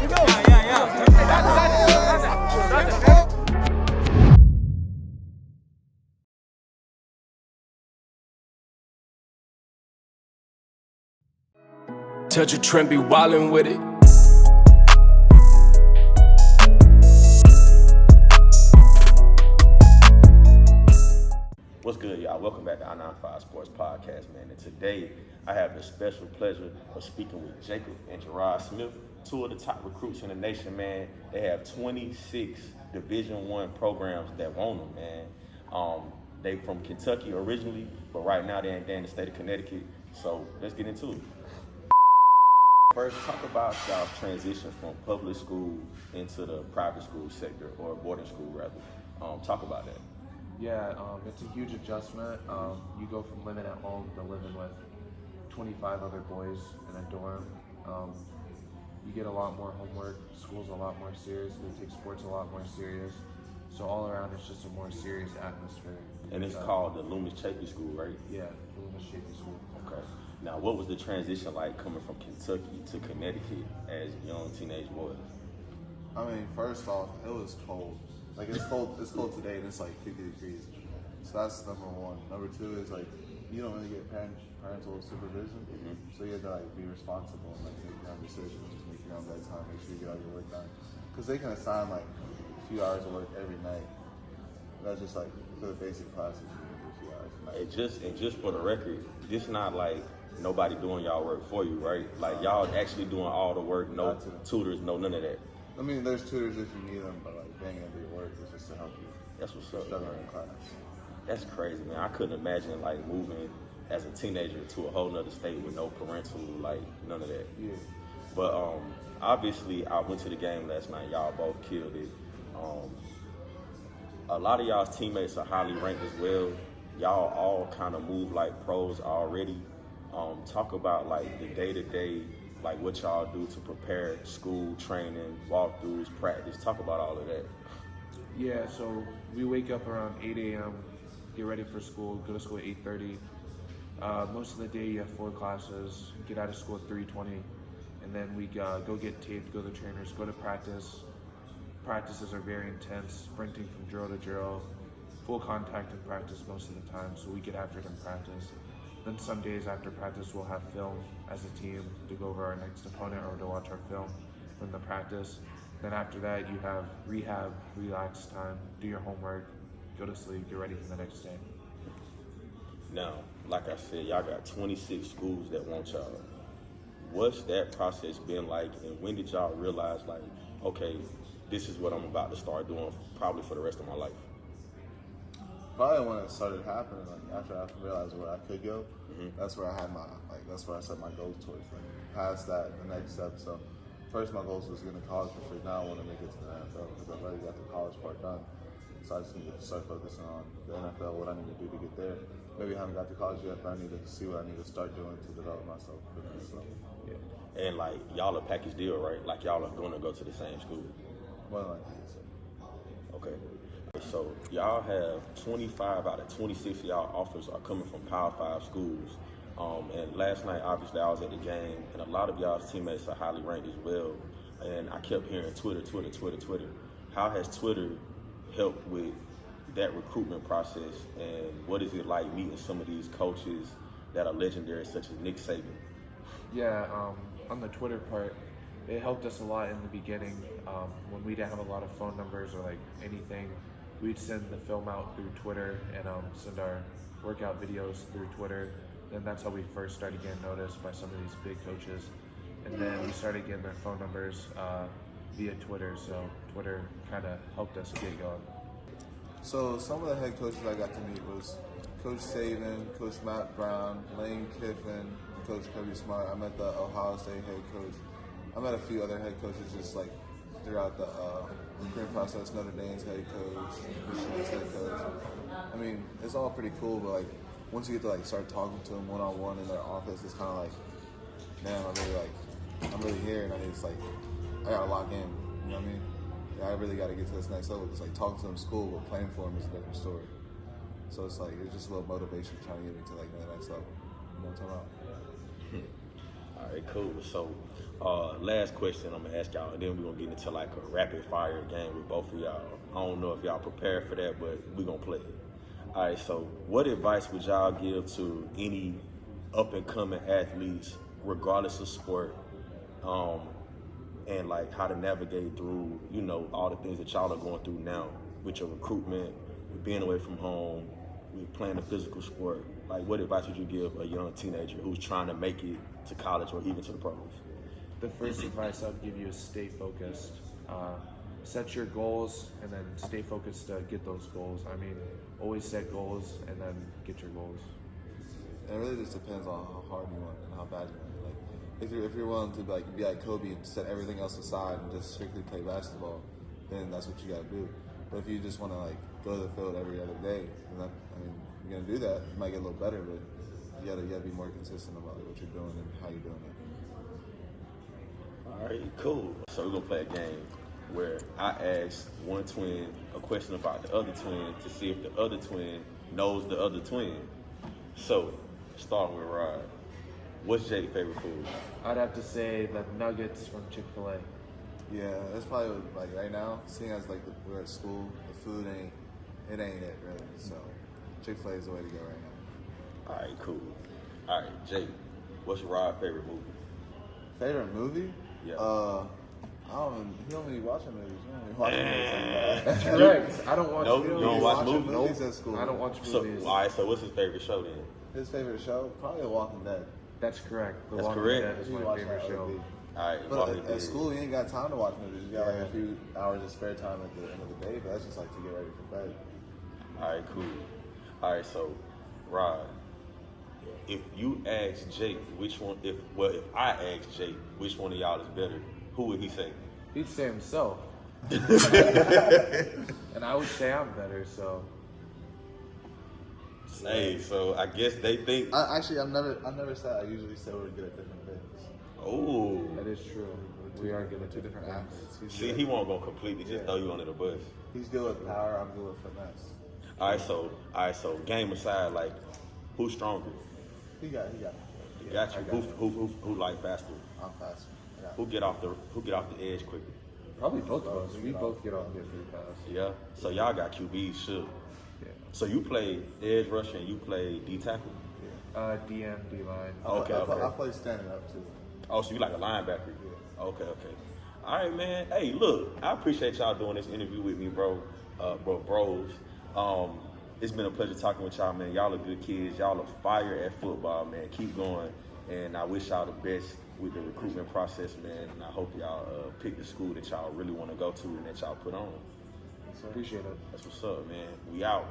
Touch a trend, be wildin' with it. What's good, y'all? Welcome back to our 95 Sports Podcast, man. And today, I have the special pleasure of speaking with Jacob and Jerod Smith, two of the top recruits in the nation, man. They have 26 Division I programs that want them, man. They from Kentucky originally, but right now they're in the state of Connecticut. So let's get into it. First, talk about y'all's transition from public school into the private school sector, or boarding school rather. Talk about that. Yeah, it's a huge adjustment. You go from living at home to living with 25 other boys in a dorm. You get a lot more homework. School's a lot more serious. They take sports a lot more serious. So all around, it's just a more serious atmosphere. And it's called the Loomis Chafee School, right? Yeah, Loomis Chafee School. Okay. Now, what was the transition like coming from Kentucky to Connecticut as young teenage boys? I mean, first off, it was cold. Like, it's cold today, and it's like 50 degrees. So that's number one. Number two is, like, you don't really get parental supervision. Mm-hmm. So you have to, like, be responsible and, like, make your own decisions, just make your own bedtime, make sure you get all your work done. Because they can assign, like, a few hours of work every night. That's just, like, for the basic classes, you can do a few hours a night. And just for the record, this not like nobody doing y'all work for you, right? Like, y'all actually doing all the work, no tutors, no none of that. I mean, there's tutors if you need them, but, like, being able to do your work is just to help you. That's what's up, man. In class. That's crazy, man. I couldn't imagine, like, moving as a teenager to a whole nother state with no parental, like, none of that. Yeah. But obviously, I went to the game last night. Y'all both killed it. A lot of y'all's teammates are highly ranked as well. Y'all all kind of move like pros already. Talk about, like, the day-to-day, like, what y'all do to prepare school, training, walkthroughs, practice. Talk about all of that. Yeah, so we wake up around 8 a.m., get ready for school, go to school at 8:30. Most of the day you have 4 classes, get out of school at 3:20, and then we go get taped, go to the trainers, go to practice. Practices are very intense, sprinting from drill to drill, full contact in practice most of the time, so we get after it in practice. Then some days after practice we'll have film as a team to go over our next opponent or to watch our film from the practice. Then after that you have rehab, relax time, do your homework, go to sleep, get ready for the next day. Now, like I said, y'all got 26 schools that want y'all. What's that process been like, and when did y'all realize, like, okay, this is what I'm about to start doing probably for the rest of my life? Probably when it started happening, like after I realized where I could go, that's where I had that's where I set my goals towards. Like, past that, the next step. So first my goals was getting to college for free. Now I want to make it to the NFL because I've already got the college part done. So I just need to start focusing on the NFL, what I need to do to get there. Maybe I haven't got to college yet, but I need to see what I need to start doing to develop myself for the next level. Yeah. And, like, y'all a package deal, right? Like, y'all are going to go to the same school. More than likely, yes, sir. Okay. So y'all have 25 out of 26 of y'all offers are coming from Power 5 schools. And last night, obviously, I was at the game, and a lot of y'all's teammates are highly ranked as well. And I kept hearing Twitter. How has Twitter helped with that recruitment process, and what is it like meeting some of these coaches that are legendary, such as Nick Saban? Yeah, on the Twitter part, it helped us a lot in the beginning. When we didn't have a lot of phone numbers or like anything, we'd send the film out through Twitter and send our workout videos through Twitter. And that's how we first started getting noticed by some of these big coaches. And then we started getting their phone numbers via Twitter. So Twitter kind of helped us get going. So some of the head coaches I got to meet was Coach Saban, Coach Matt Brown, Lane Kiffin, Coach Kirby Smart. I met the Ohio State head coach. I met a few other head coaches just like throughout the recruiting process. Notre Dame's head coach, Michigan's head coach. I mean, it's all pretty cool, but like once you get to like start talking to them one-on-one in their office, it's kind of like, man, I'm really here, and I gotta lock in. You know what I mean? I really got to get to this next level. It's like talking to them in school, but playing for them is a different story. So it's like, it's just a little motivation trying to get me to like the next level. You know what I'm talking about? All right, cool. So, last question I'm gonna ask y'all, and then we're gonna get into like a rapid fire game with both of y'all. I don't know if y'all prepared for that, but we're gonna play it. All right. So, what advice would y'all give to any up and coming athletes, regardless of sport, and like how to navigate through, you know, all the things that y'all are going through now with your recruitment, with being away from home, with playing a physical sport? Like, what advice would you give a young teenager who's trying to make it to college or even to the pros? The first advice I'd give you is stay focused. Set your goals and then stay focused to get those goals. I mean, always set goals and then get your goals. And it really just depends on how hard you want and how bad you want. Like, if you're willing to be like Kobe and set everything else aside and just strictly play basketball, then that's what you got to do. But if you just want to like go to the field every other day, then you're gonna do that. You might get a little better, but you gotta be more consistent about what you're doing and how you're doing it. All right, cool. So we're gonna play a game where I ask one twin a question about the other twin to see if the other twin knows the other twin. So, starting with Rod, what's Jake's favorite food? I'd have to say the nuggets from Chick-fil-A. Yeah, that's probably like right now. Seeing as like we're at school, the food ain't it really. So Chick-fil-A is the way to go right now. All right, cool. All right, Jake, what's Rod's favorite movie? Favorite movie? Yeah. He don't really watch movies. He don't really watch movies like that. That's correct. I don't watch Nope, movies. you don't watch movies? Movies at school. I don't watch So, movies. all right, so what's his favorite show then? His favorite show? Probably The Walking Dead. That's correct. The That's Walking correct. Dead is He my watch favorite that show. OD. All right, But Walking at Dead. school, you ain't got time to watch movies. You got like a few hours of spare time at the end of the day, but that's just like to get ready for bed. All right, cool. All right, so Rod, if you ask Jake which one, if I ask Jake which one of y'all is better, who would he say? He'd say himself. And I would say I'm better, so. Hey, so I guess they think. I've never said. I usually say we're good at different things. Oh, That is true. We are good at Two different athletes. see, he won't go completely just throw you under the bus. He's good with power. I'm good with finesse. All right, so game aside, like, who's stronger? He got. Got you. Who like faster? I'm faster. Who get off the edge quicker? Probably both of us. We both get off here pretty fast. Yeah. So y'all got QBs, sure. Yeah. So you play edge rusher and you play D tackle. DM, D-line. Okay. I play standing up too. Oh, so you like a linebacker? Yeah. Okay. All right, man. Hey, look, I appreciate y'all doing this interview with me, bros. It's been a pleasure talking with y'all, man. Y'all are good kids. Y'all are fire at football, man. Keep going, and I wish y'all the best with the recruitment process, man. And I hope y'all pick the school that y'all really want to go to and that y'all put on. Appreciate it. That's what's up, man. We out.